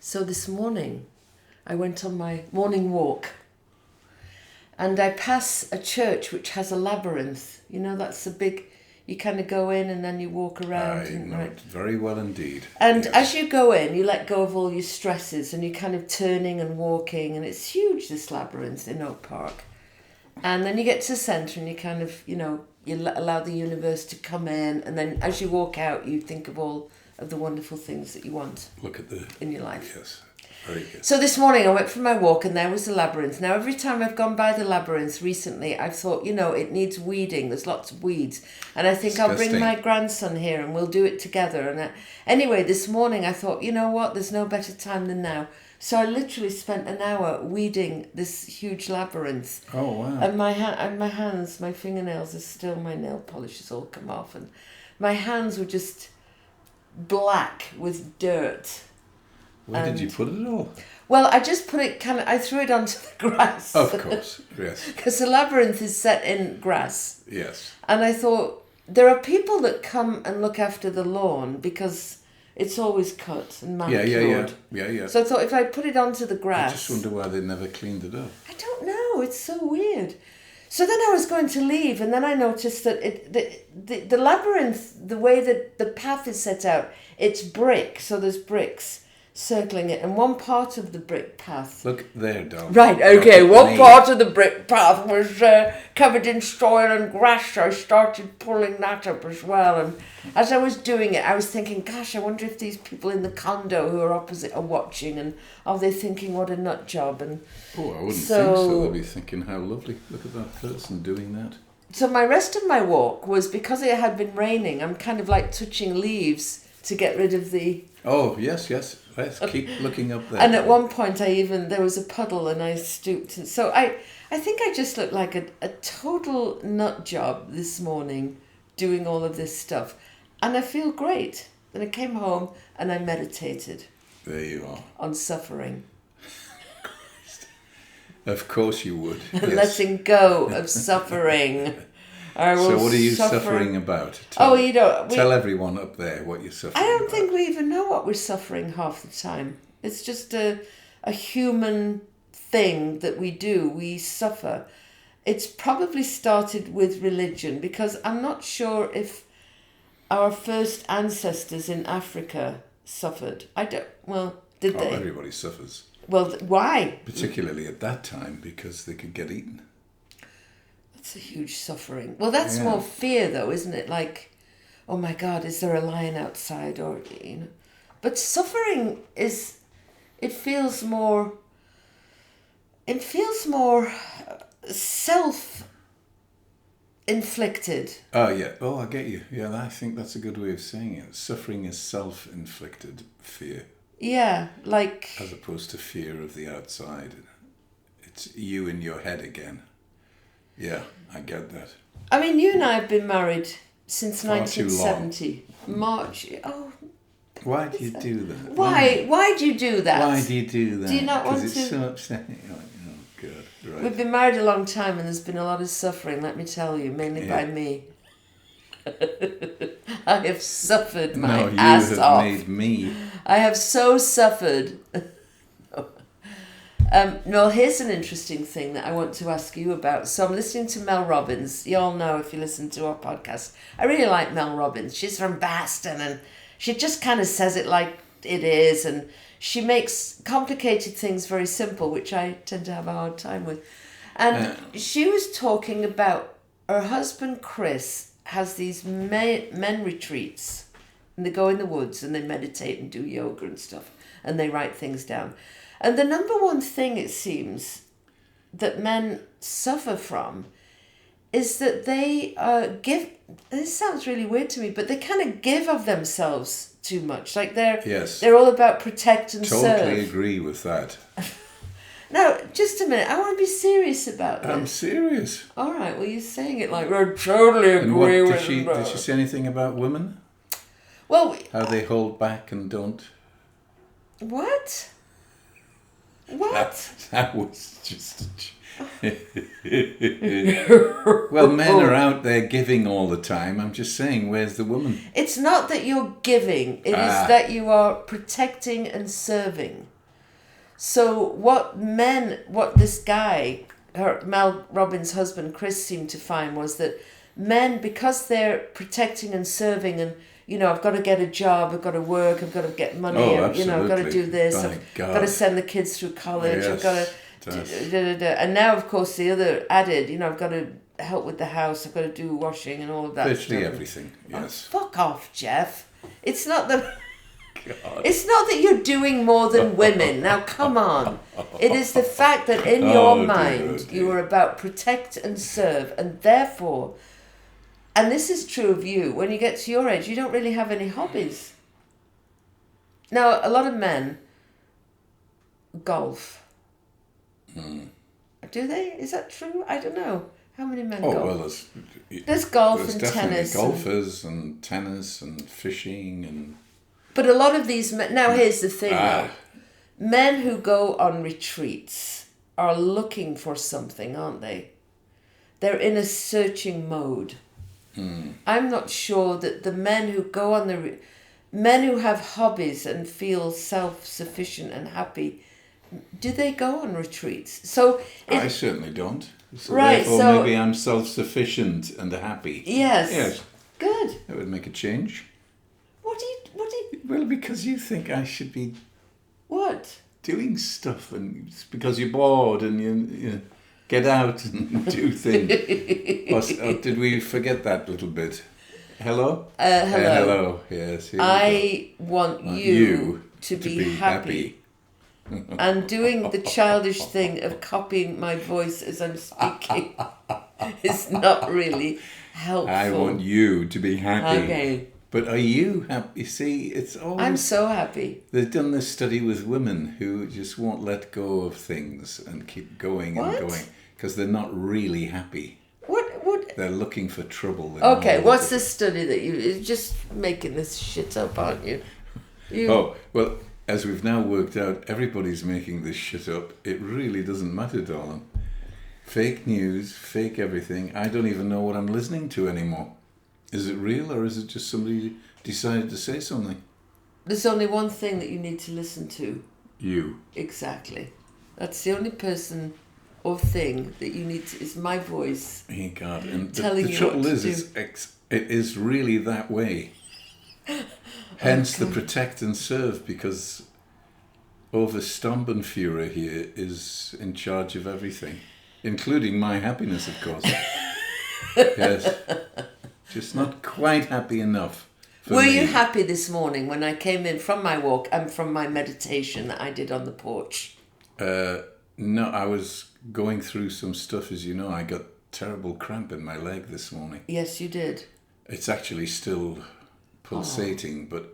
So this morning, I went on my morning walk and I pass a church which has a labyrinth. You know, that's a big, you kind of go in and then you walk around. I know it very well indeed. And yes. as you go in, you let go of all your stresses and you're kind of turning and walking. And it's huge, this labyrinth in Oak Park. And then you get to the centre and you kind of, you know, allow the universe to come in. And then as you walk out, you think of all of the wonderful things that you want in your life. Yes, very good. So this morning I went for my walk and there was the labyrinth. Now every time I've gone by the labyrinth recently, I've thought, you know, it needs weeding. There's lots of weeds. And I think Disgusting. I'll bring my grandson here and we'll do it together. And anyway, this morning I thought, you know what, there's no better time than now. So I literally spent an hour weeding this huge labyrinth. Oh, wow. And my hands, my fingernails are still, my nail polish has all come off. And my hands were just black with dirt. Where did you put it all? Well, I just put it I threw it onto the grass. Of course, yes. Because the labyrinth is set in grass. Yes. And I thought, there are people that come and look after the lawn because it's always cut and manicured. Yeah. So I thought if I put it onto the grass... I just wonder why they never cleaned it up. I don't know, it's so weird. So then I was going to leave and then I noticed that the labyrinth, the way that the path is set out, it's brick, so there's bricks circling it, and one part of the brick path... Look there, darling. Right, okay, one part of the brick path was covered in soil and grass, so I started pulling that up as well, and as I was doing it, I was thinking, gosh, I wonder if these people in the condo who are opposite are watching, and are they thinking, what a nut job, and... Oh, I wouldn't think so. They'll be thinking, how lovely, look at that person doing that. So my rest of my walk was, because it had been raining, I'm kind of like touching leaves to get rid of the... Oh, yes. Let's keep looking up there. And at one point there was a puddle and I stooped. And so I think I just looked like a total nut job this morning doing all of this stuff. And I feel great. Then I came home and I meditated. There you are. On suffering. Of course you would. Yes. Letting go of suffering. So what are you suffering about? Tell everyone up there what you're suffering I don't about. think we even know what we're suffering half the time. It's just a human thing that we do. We suffer. It's probably started with religion because I'm not sure if our first ancestors in Africa suffered. Did they? Everybody suffers. Well, why? Particularly at that time because they could get eaten. It's a huge suffering. Well, that's more fear, though, isn't it? Like, oh my God, is there a lion outside? Or, you know, but suffering is. It feels more self-inflicted. Oh yeah. Oh, I get you. Yeah, I think that's a good way of saying it. Suffering is self-inflicted fear. Yeah, like. As opposed to fear of the outside. It's you in your head again. Yeah, I get that. I mean, you and I have been married since Far 1970. March. Oh. Why do you do that? Why do you do that? Why do you do that? Do you not want to? Because it's so upsetting. Oh, God. Right. We've been married a long time and there's been a lot of suffering, let me tell you, mainly by me. I have suffered my ass off. No, you have made me. I have so suffered. No, here's an interesting thing that I want to ask you about. So I'm listening to Mel Robbins. You all know if you listen to our podcast. I really like Mel Robbins. She's from Boston and she just kind of says it like it is. And she makes complicated things very simple, which I tend to have a hard time with. And she was talking about her husband, Chris, has these men retreats. And they go in the woods and they meditate and do yoga and stuff. And they write things down. And the number one thing, it seems, that men suffer from is that they give... This sounds really weird to me, but they kind of give of themselves too much. Like they're all about protect and serve. Totally agree with that. Now, just a minute. I want to be serious about this. I'm serious. All right. Well, you're saying it like, I totally agree with did she say anything about women? Well... How they hold back and don't? What? What? That was just... Well, men are out there giving all the time. I'm just saying, where's the woman? It's not that you're giving. It is that you are protecting and serving. So what this guy, Mel Robbins' husband, Chris, seemed to find was that men, because they're protecting and serving and, I've got to get a job, I've got to work, I've got to get money, I've got to do this, I've got to send the kids through college, Yes, I've got to... And now, of course, the other added, I've got to help with the house, I've got to do washing and all of that Literally stuff. everything, yes. Oh, fuck off, Jeff. It's not that... God. It's not that you're doing more than women. Now, come on. It is the fact that in your mind, you are about protect and serve, and therefore, and this is true of you, when you get to your age, you don't really have any hobbies. Now, a lot of men golf. Do they? Is that true? I don't know. How many men golf? Well, there's golf there's and definitely tennis. golfers and tennis and fishing and... But a lot of these men... Now, here's the thing, though. Men who go on retreats are looking for something, aren't they? They're in a searching mode. I'm not sure that the men who go on men who have hobbies and feel self-sufficient and happy, do they go on retreats? So I certainly don't. So right, therefore, so maybe I'm self-sufficient and happy. Yes. Good. That would make a change. What do you... Well, because you think I should be... What? Doing stuff, and it's because you're bored and you get out and do things. Or did we forget that little bit? Hello? Hello. Hello, yes. I want you to be happy. And doing the childish thing of copying my voice as I'm speaking is not really helpful. I want you to be happy. Okay. But are you happy? You see, it's always... I'm so happy. They've done this study with women who just won't let go of things and keep going and going because they're not really happy. What? They're looking for trouble. Okay, what's the study that you're just making this shit up, aren't you? Oh, well, as we've now worked out, everybody's making this shit up. It really doesn't matter, darling. Fake news, fake everything. I don't even know what I'm listening to anymore. Is it real or is it just somebody decided to say something? There's only one thing that you need to listen to. You. Exactly. That's the only person or thing that you need to... is my voice. Hey God. And telling the you trouble what is, to do. it is really that way. Hence the protect and serve, because Overstampenführer here is in charge of everything, including my happiness, of course. Yes. Just not quite happy enough for Were me. you happy this morning when I came in from my walk and from my meditation that I did on the porch? No, I was going through some stuff, as you know. I got terrible cramp in my leg this morning. Yes, you did. It's actually still pulsating, but...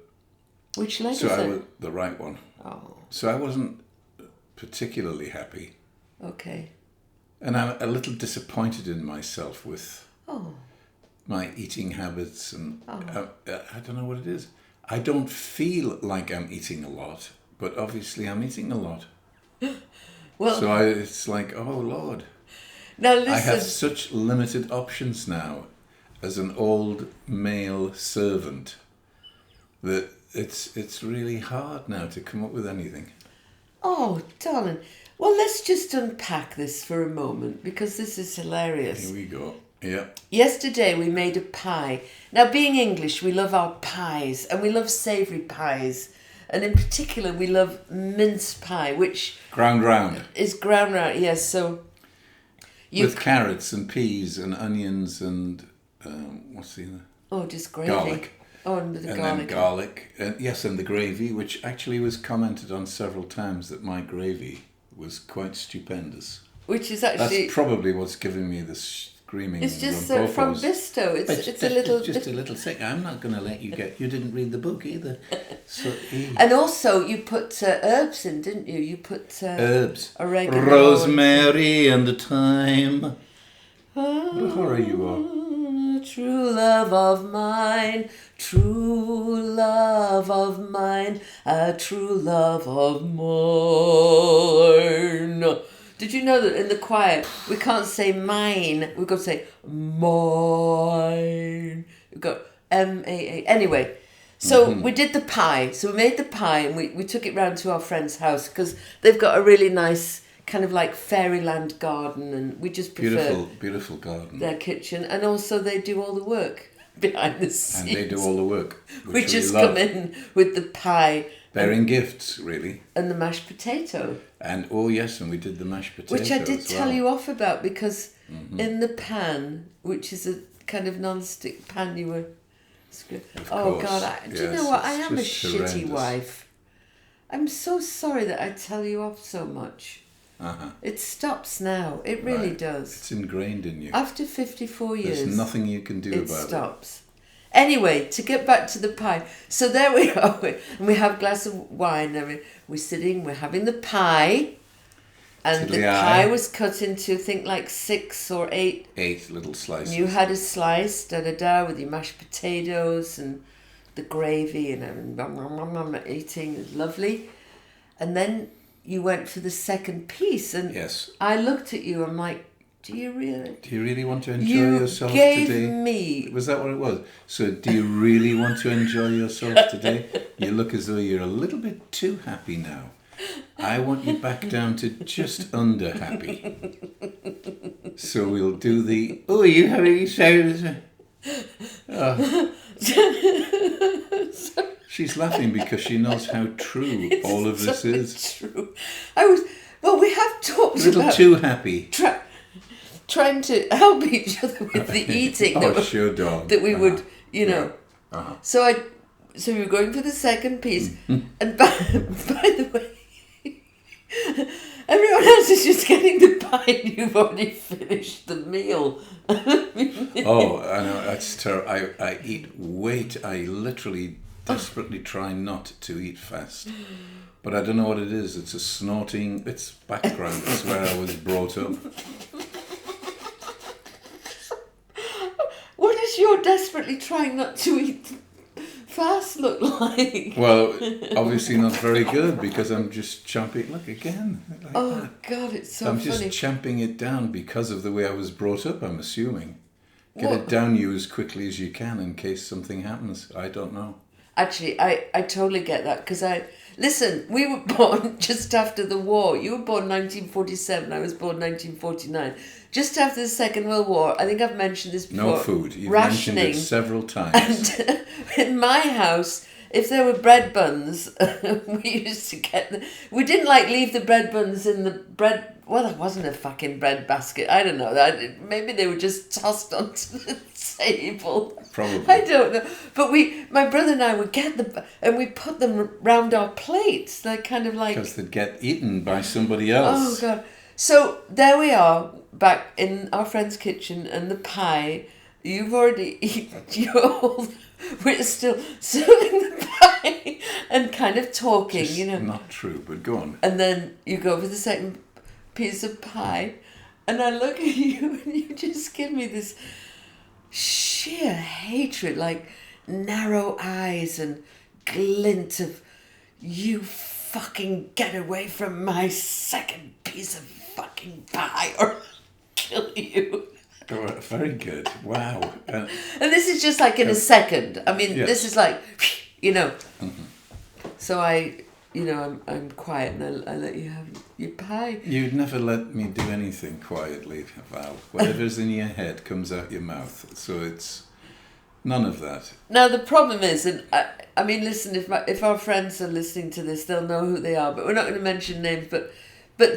Which leg is it? The right one. Oh. So I wasn't particularly happy. Okay. And I'm a little disappointed in myself with my eating habits, and I don't know what it is. I don't feel like I'm eating a lot, but obviously I'm eating a lot. Well, so it's like, oh Lord. Now listen. I have such limited options now as an old male servant that it's really hard now to come up with anything. Oh, darling. Well, let's just unpack this for a moment, because this is hilarious. Here we go. Yeah. Yesterday we made a pie. Now, being English, we love our pies, and we love savoury pies. And in particular, we love mince pie, which... Ground round. Is ground round, yes. So... With carrots and peas and onions and... what's the other? Oh, just gravy. Garlic. Oh, and the and garlic. Then garlic. Yes, and the gravy, which actually was commented on several times that my gravy was quite stupendous. Which is actually... That's probably what's giving me the screaming. It's just from Bisto. It's a little... Just a little sick. I'm not going to let you get... You didn't read the book either. So, and also you put herbs in, didn't you? You put... herbs. Oregano. Rosemary and the thyme. What a horror you are. True love of mine, true love of mine, a true love of mine. Did you know that in the choir we can't say mine, we've got to say mine. We've got M-A-A. Anyway, So we did the pie. So we made the pie and we took it round to our friend's house because they've got a really nice kind of like fairyland garden, and we just prefer beautiful garden. Their kitchen, and also they do all the work behind the scenes. And they do all the work. We just come in with the pie. Bearing gifts, really. And the mashed potato. And and we did the mashed potato. Which I did tell you off about because in the pan, which is a kind of non-stick pan you were... Oh God, do you know what? I am a shitty wife. I'm so sorry that I tell you off so much. It stops now. It really does. It's ingrained in you. After 54 years. There's nothing you can do about it. It stops. Anyway, to get back to the pie. So there we are. And we have a glass of wine. And we're sitting, we're having the pie. And the pie was cut into, I think, like 6 or 8. 8 little slices. You had a slice, with your mashed potatoes and the gravy and eating. It was lovely. And then you went for the second piece. And I looked at you, I'm like, do you really want to enjoy yourself today? You gave me... Was that what it was? So do you really want to enjoy yourself today? You look as though you're a little bit too happy now. I want you back down to just under happy. So we'll do the... Oh, you having so... Oh. She's laughing because she knows how true all of this is. True. We have talked about... A little too happy. Trying to help each other with the eating. That we would, Yeah. So we were going for the second piece. And by the way, everyone else is just getting the pie and you've already finished the meal. Oh, I know, that's terrible. I eat I literally desperately try not to eat fast. But I don't know what it is. It's a snorting, it's background. It's where I was brought up. What does your desperately trying not to eat fast look like? Well, obviously not very good because I'm just chomping. Look again. Like that. God, it's so I'm funny. just champing it down because of the way I was brought up, I'm assuming. Get it down you as quickly as you can in case something happens. I don't know. Actually, I totally get that because listen, we were born just after the war. You were born 1947, I was born 1949. Just after the Second World War, I think I've mentioned this before. No food. You've rationing. mentioned it several times. And in my house, if there were bread buns, we used to get them. We didn't leave the bread buns in the bread. Well, there wasn't a fucking bread basket. I don't know. Maybe they were just tossed onto the table. Probably. I don't know. But my brother and I would get them and we put them round our plates. They're kind of like... Because they'd get eaten by somebody else. Oh, God. So there we are, back in our friend's kitchen, and the pie. You've already eaten your... We're still serving the pie and kind of talking, Just not true, but go on. And then you go for the second piece of pie, and I look at you and you just give me this sheer hatred, like narrow eyes and glint of, you fucking get away from my second piece of fucking pie or I'll kill you. Oh, very good. Wow. And this is just like in a second. I mean, this is like, So I'm quiet and I let you have your pie. You'd never let me do anything quietly, Val. Whatever's in your head comes out your mouth. So it's none of that. Now the problem is, and I mean, listen, if our friends are listening to this, they'll know who they are. But we're not going to mention names. But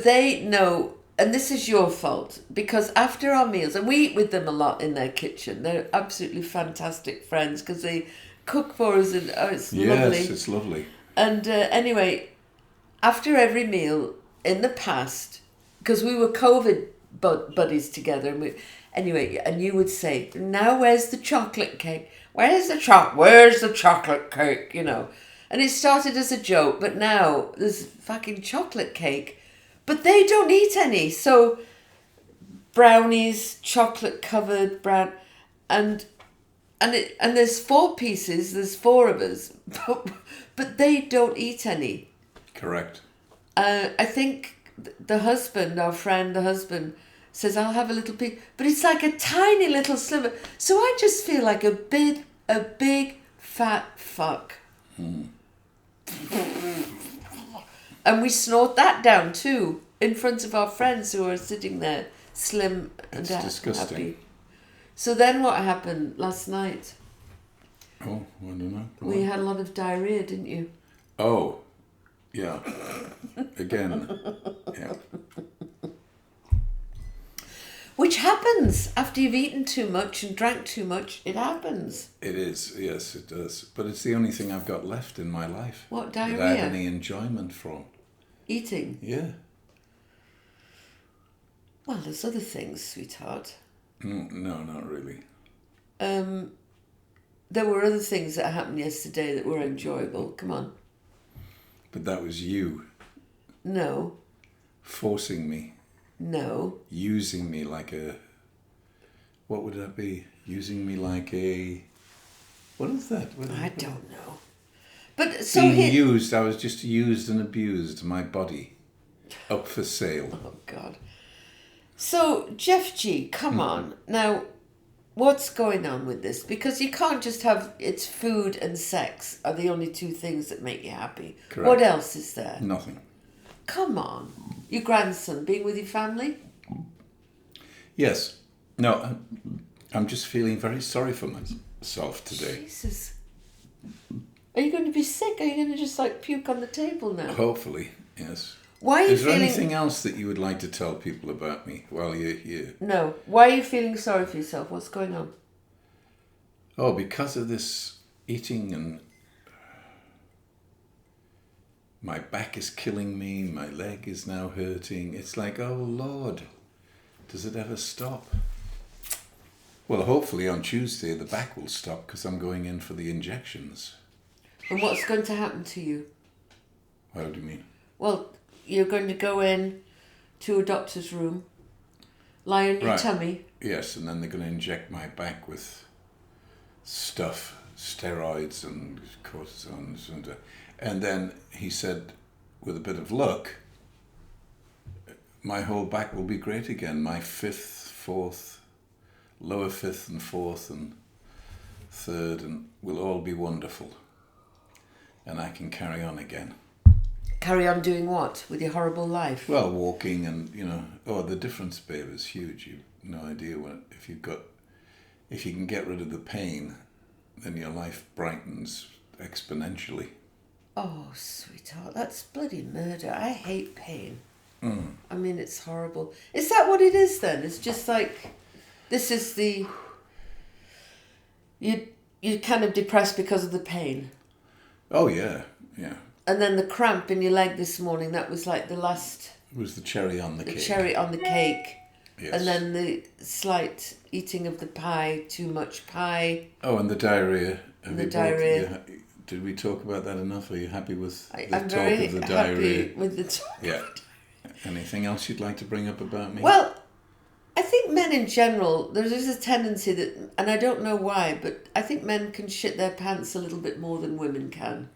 they know, and this is your fault, because after our meals, and we eat with them a lot in their kitchen. They're absolutely fantastic friends because they cook for us, and it's lovely. Yes, it's lovely. And anyway, after every meal in the past, because we were COVID buddies together, and you would say, now where's the chocolate cake? Where's the chocolate cake? And it started as a joke, but now there's fucking chocolate cake, but they don't eat any. So brownies, chocolate covered brown, and there's 4 pieces. There's 4 of us, but they don't eat any. Correct. I think the husband, our friend, says, I'll have a little piece, but it's like a tiny little sliver. So I just feel like a big fat fuck. And we snort that down too, in front of our friends who are sitting there, slim and disgusting. happy. So then what happened last night? Oh, I don't know. We had a lot of diarrhea, didn't you? Oh, yeah. Again. Yeah. Which happens after you've eaten too much and drank too much. It happens. It is, yes, it does. But it's the only thing I've got left in my life. What, diarrhea? That I have any enjoyment from. Eating? Yeah. Well, there's other things, sweetheart. No, not really. There were other things that happened yesterday that were enjoyable. Come on. But that was you. No. Forcing me. No. Using me like a... What would that be? Using me like a... What is that? I don't know. But so being used, I was just used and abused, my body. Up for sale. Oh, God. So, Jeff G, come on. Now, what's going on with this? Because you can't just have... It's food and sex are the only two things that make you happy. Correct. What else is there? Nothing. Come on. Your grandson, being with your family? Yes. No, I'm just feeling very sorry for myself today. Jesus. Are you going to be sick? Are you going to just like puke on the table now? Hopefully, yes. Why are you Is there feeling... anything else that you would like to tell people about me while you're here? No. Why are you feeling sorry for yourself? What's going on? Oh, because of this eating and... My back is killing me, my leg is now hurting. It's like, oh Lord, does it ever stop? Well, hopefully on Tuesday the back will stop because I'm going in for the injections. And what's going to happen to you? How do you mean? Well, you're going to go in to a doctor's room, lie on your tummy. Yes, and then they're going to inject my back with stuff, steroids and cortisons. And then he said, with a bit of luck, my whole back will be great again. My fifth, fourth, lower fifth and fourth and third and will all be wonderful. And I can carry on again. Carry on doing what with your horrible life? Well, walking and, the difference, babe, is huge. You've no idea if you can get rid of the pain, then your life brightens exponentially. Oh, sweetheart, that's bloody murder. I hate pain. I mean, it's horrible. Is that what it is then? It's just like, this is the... You're kind of depressed because of the pain. Oh, yeah, yeah. And then the cramp in your leg this morning, that was like the last... It was the cherry on the cake. The cherry on the cake. Yes. And then the slight eating of the pie, too much pie. Oh, and the diarrhea. Diarrhea. Did we talk about that enough? Are you happy with the I'm talk very of the diarrhea? happy with the talk. Yeah. Anything else you'd like to bring up about me? Well, I think men in general, there's a tendency that, and I don't know why, but I think men can shit their pants a little bit more than women can.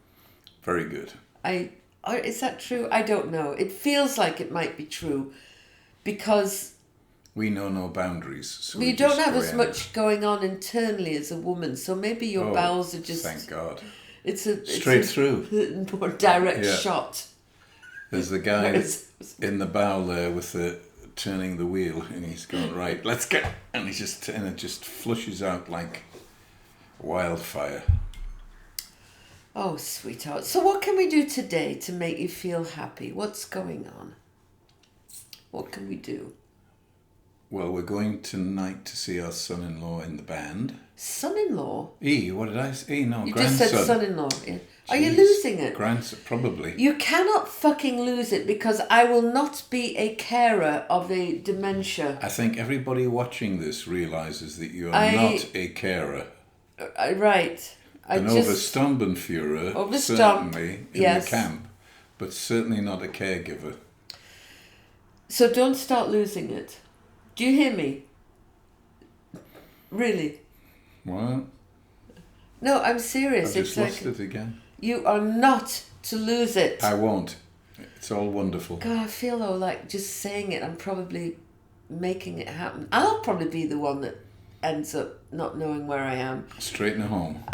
Very good. Is that true? I don't know. It feels like it might be true because... We know no boundaries. So you don't have as much going on internally as a woman, so maybe your bowels are just... Thank God. It's straight through. More direct shot. There's the guy in the bow there with the turning the wheel, and he's going, right, let's go. And it just flushes out like wildfire. Oh, sweetheart. So what can we do today to make you feel happy? What's going on? What can we do? Well, we're going tonight to see our son-in-law in the band. Son-in-law? What did I say? No, you grandson. You just said son-in-law. Yeah. Are you losing it? Grandson, probably. You cannot fucking lose it because I will not be a carer of a dementia. I think everybody watching this realises that you are not a carer. Right. An Overstumbenführer, certainly, in the camp, but certainly not a caregiver. So don't start losing it. Do you hear me? Really? What? No, I'm serious. I've just lost it again. You are not to lose it. I won't. It's all wonderful. God, I feel though like just saying it, I'm probably making it happen. I'll probably be the one that ends up not knowing where I am. Straighten it home.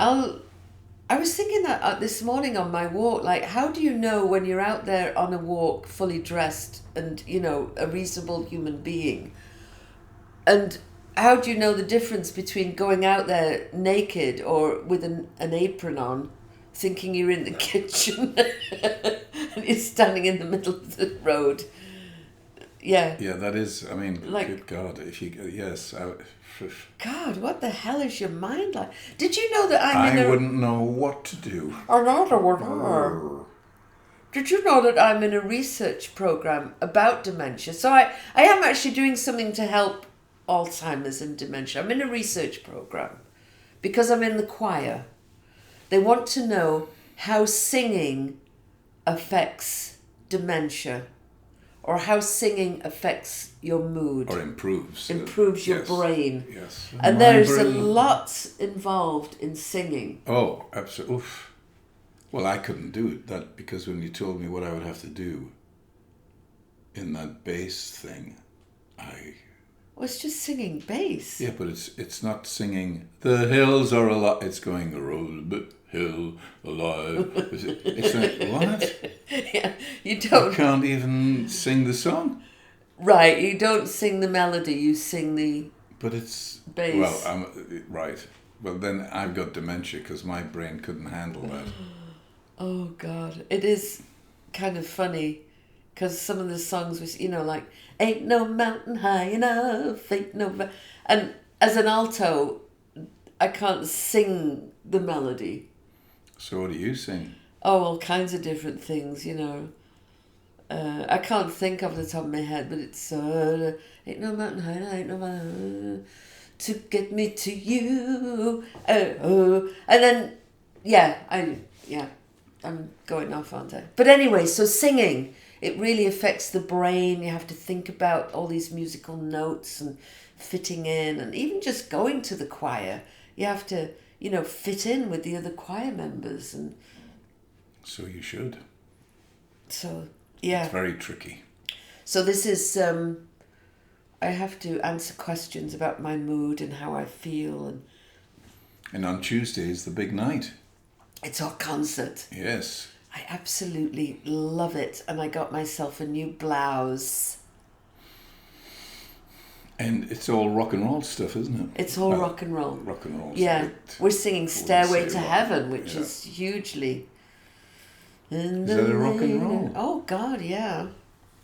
I was thinking that this morning on my walk, like, how do you know when you're out there on a walk, fully dressed and, you know, a reasonable human being? And how do you know the difference between going out there naked or with an apron on, thinking you're in the kitchen and you're standing in the middle of the road? Yeah. Yeah, that is, I mean, Like- good God, if you, yes, God, what the hell is your mind like? Did you know that I wouldn't know what to do. Another one. Did you know that I'm in a research program about dementia? So I am actually doing something to help Alzheimer's and dementia. I'm in a research program because I'm in the choir. They want to know how singing affects dementia, or how singing affects your mood. Or improves. Improves your Yes. brain. Yes. And My there's a brain. lot involved in singing. Oh, absolutely. Oof. Well, I couldn't do it, that because when you told me what I would have to do in that bass thing, Well, it's just singing bass. yeah, but it's not singing the hills are alive. It's going a roll bit hill alive. It's like, what? Yeah, you I don't. can't even sing the song. Right, you don't sing the melody. You sing the But it's bass. well, I'm right. Well, then I've got dementia because my brain couldn't handle that. Oh God, it is kind of funny because some of the songs was, you know, like "Ain't no mountain high enough," ain't no, and as an alto, I can't sing the melody. So what do you sing? Oh, all kinds of different things, you know. I can't think off the top of my head, but it's ain't no mountain high enough, ain't no mountain to get me to you. And then I'm going off, aren't I? But anyway, so singing, it really affects the brain. You have to think about all these musical notes and fitting in, and even just going to the choir, you have to, you know, fit in with the other choir members, and So you should. so yeah. It's very tricky. So this is I have to answer questions about my mood and how I feel, And on Tuesday is the big night. it's our concert. Yes. I absolutely love it, and I got myself a new blouse. And it's all rock and roll stuff, isn't it? It's all rock and roll. Rock and roll. Yeah, we're singing "Stairway to rock. Heaven," which Yeah. is hugely. Is that a rock and roll? Oh God, yeah.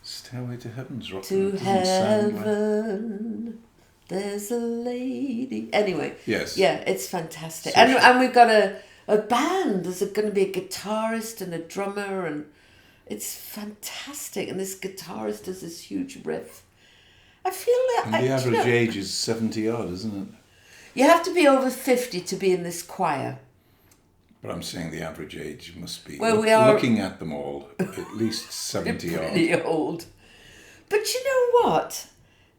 Stairway to Heaven's rock and To roll. Doesn't sound like... heaven, there's a lady. Anyway. Yes. Yeah, it's fantastic. So And we've got a band. There's going to be a guitarist and a drummer, and it's fantastic. And this guitarist does this huge riff. I feel that... And the average age is 70 odd, isn't it? You have to be over 50 to be in this choir. But I'm saying the average age must be, Well, we are- looking at them all, at least 70 odd. Pretty old. But you know what?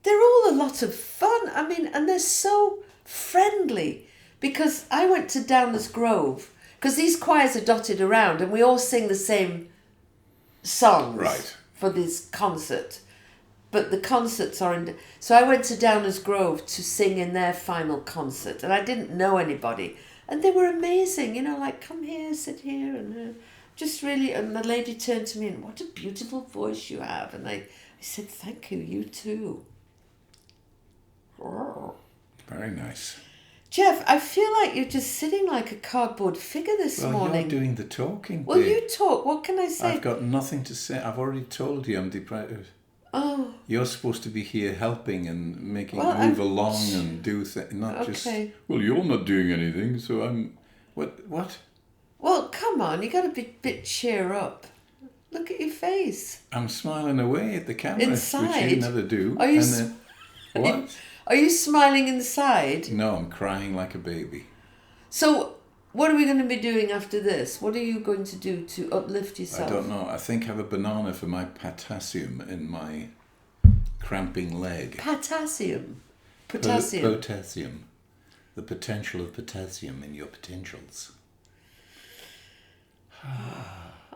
They're all a lot of fun. I mean, and they're so friendly. Because I went to Downers Grove, because these choirs are dotted around, and we all sing the same songs Right. for this concert. But the concerts are in... So I went to Downers Grove to sing in their final concert, and I didn't know anybody. And they were amazing, you know, like, come here, sit here, and just really... And the lady turned to me and, what a beautiful voice you have. And I said, thank you, you too. Very nice. Jeff, I feel like you're just sitting like a cardboard figure this morning. You're doing the talking. Well, babe. you talk. What can I say? I've got nothing to say. I've already told you I'm depressed. Oh, You're supposed to be here helping and making Well, move I'm- along and do things, not just, Okay. well, you're not doing anything, so I'm... What? well, come on. You got to be a bit cheer up. Look at your face. I'm smiling away at the camera, which Inside? you never do. Are you and then, what? Are you smiling inside? No, I'm crying like a baby. So, what are we going to be doing after this? What are you going to do to uplift yourself? I don't know. I think I have a banana for my potassium in my cramping leg. Potassium. Potassium. Potassium. The potential of potassium in your potentials.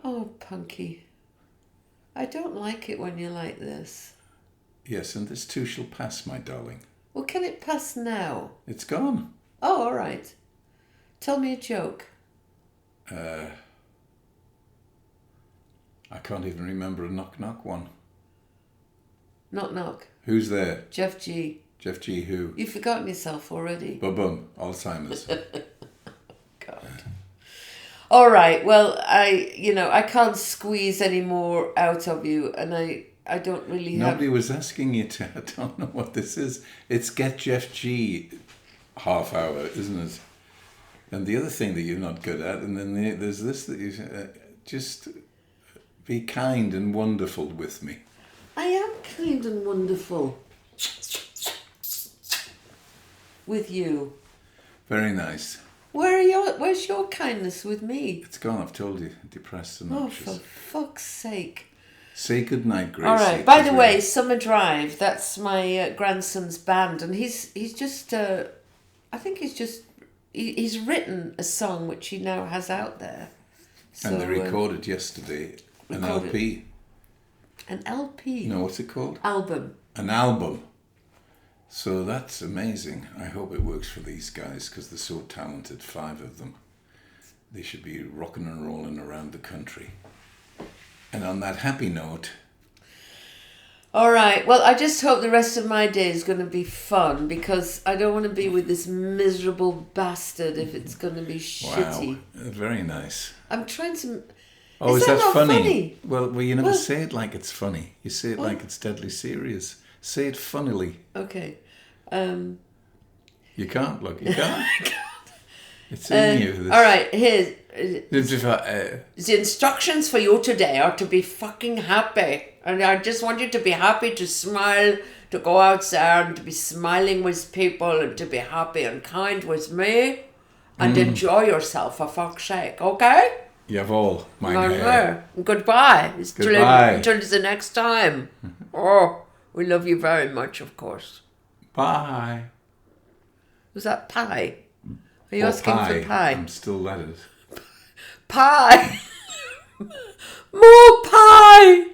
Oh, Punky. I don't like it when you're like this. Yes, and this too shall pass, my darling. Well, can it pass now? It's gone. Oh, all right. Tell me a joke. I can't even remember a knock-knock one. Knock knock. Who's there? Jeff G. Jeff G. Who? You've forgotten yourself already. Bum. Alzheimer's. God. All right. Well, I can't squeeze any more out of you, and I don't really have... Nobody was asking you to. I don't know what this is. It's Get Jeff G half hour, isn't it? And the other thing that you're not good at, and then there's this that you just be kind and wonderful with me. I am kind and wonderful with you. Very nice. Where's your kindness with me? It's gone, I've told you. Depressed and anxious. Oh, for fuck's sake. Say goodnight, Gracie. All right. By the way, Summer Drive, that's my grandson's band, and he's just, I think he's written a song which he now has out there. So, and they recorded yesterday an LP. An LP? No, what's it called? Album. An album. So that's amazing. I hope it works for these guys because they're so talented, 5 of them. They should be rocking and rolling around the country. And on that happy note... All right. Well, I just hope the rest of my day is going to be fun because I don't want to be with this miserable bastard if it's going to be shitty. Wow. Very nice. I'm trying to... Oh, is that not funny? Well, you never say it like it's funny. You say it like it's deadly serious. Say it funnily. Okay. You can't, look. You can't. It's in you. This... All right, here's... the instructions for you today are to be fucking happy. And I just want you to be happy, to smile, to go outside and to be smiling with people and to be happy and kind with me and enjoy yourself, for fuck's sake, okay? Jawohl, mein Herr. Goodbye. Goodbye. Until the next time. Oh, we love you very much, of course. Bye. Was that pie? Are you asking pie. for pie? I'm still at it. Pie! More pie!